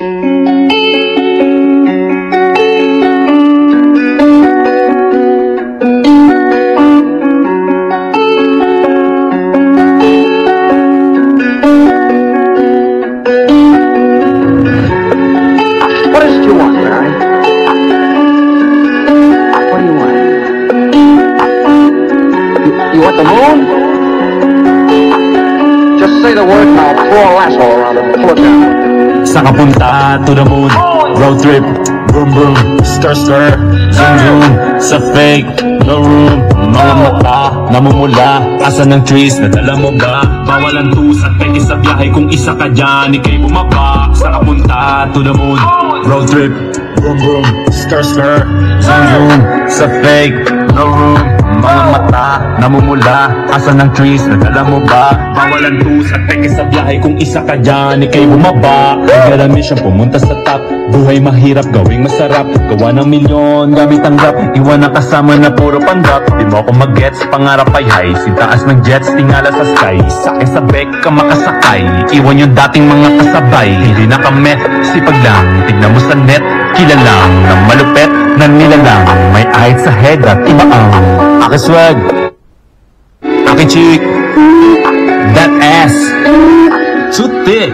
You want the moon? Just say the word and I'll throw a lasso around it and pull it down. Saan ka punta? To the moon. Road trip. Vroom vroom. Stir stir. Zoom zoom. Sa fake. No room. Mga mata. Namumula. Asan ng trees? Nadala mo ba? Bawal ang tusat. Pwede sa biyahe kung isa ka dyan. Ika'y bumaba. Saan ka punta? To the moon. Road trip. Vroom vroom. Stir stir. Zoom zoom. Sa fake. No room. Mga mata, namumula. Asan ng trees, nadala mo ba? Bawal ang tusat, peke sa biyahe kung isa ka dyan, ika'y bumaba. Nagdarami siyang pumunta sa top. Buhay mahirap, gawing masarap. Gawa ng milyon, gamit ang rap. Iwan ang kasama na puro panrap. Di mo ako mag-gets, pangarap ay high. Sintaas ng jets, tingala sa sky. Sakay sa bek ka makasakay. Iwan yung dating mga kasabay. Hindi na ka-met, sipag lang. Tignan mo sa net, kilalang ng malupet na nilalang. May ahit sa head at iba ang aking swag, aking chick, that ass, too thick.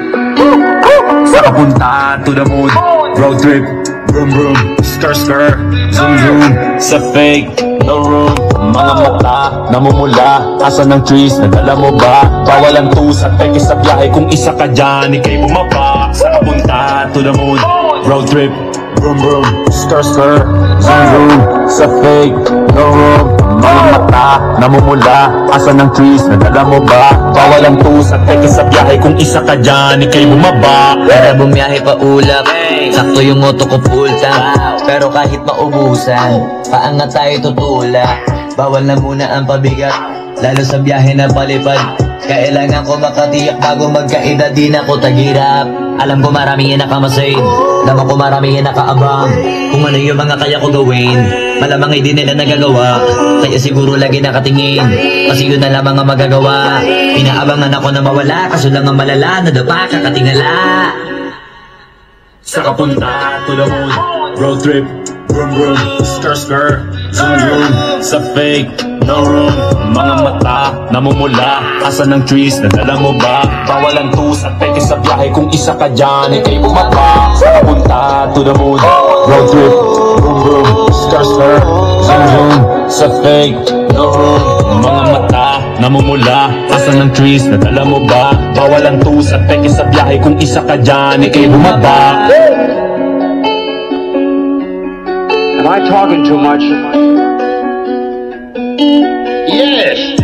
Sa kapunta to the moon, road trip, vroom vroom, skr skr, zoom zoom. Sa fake, no room, mga mata, namumula. Asan ng trees, nadala mo ba? Bawal ang tusat, peke sa biyahe kung isa ka dyan, ika'y bumaba. Sa kapunta to the moon, road trip, vroom vroom, skr skr, zoom zoom. Sa fake, no room, mga mata, namumula. Asan ng trees, nadala mo ba? Bawal ang tusat, peke sa biyahe kung isa ka dyan, ika'y bumaba. Para bumiyahe pa ulap, sakto yung auto ko full tank. Pero kahit maubusan, paangat tayo tutulak. Bawal na muna ang pabigat, lalo sa biyahe na palipad. Kailangan ko makatiyak bago magkaedad, di na ko tagirap. Alam ko maraming nakamasid, naman ko maraming nakaabang. Kung ano yung mga kaya ko gawin, malamang hindi nila nagagawa. Kaya siguro lagi nakatingin, kasi yun na lamang ang magagawa. Pinaabangan ako na mawala, kaso lang ang malala, nadapa kakatingala. Sa kapunta to the moon, road trip, vroom vroom, skr skr, zoom zoom. Sa fake, no room, mga mata, namumula. Asan ng trees, nadala mo ba? Bawal ang tusat, peke sa biyahe kung isa ka dyan, ika'y bumaba. Sa kapunta to the moon, road trip, vroom vroom, skr skr, zoom zoom. Sa fake, no room, mga mata, namumula. Asan ng trees, nadala mo ba? Bawal ang tusat, peke sa biyahe kung isa ka dyan, ika'y bumaba. Am I talking too much? Yes!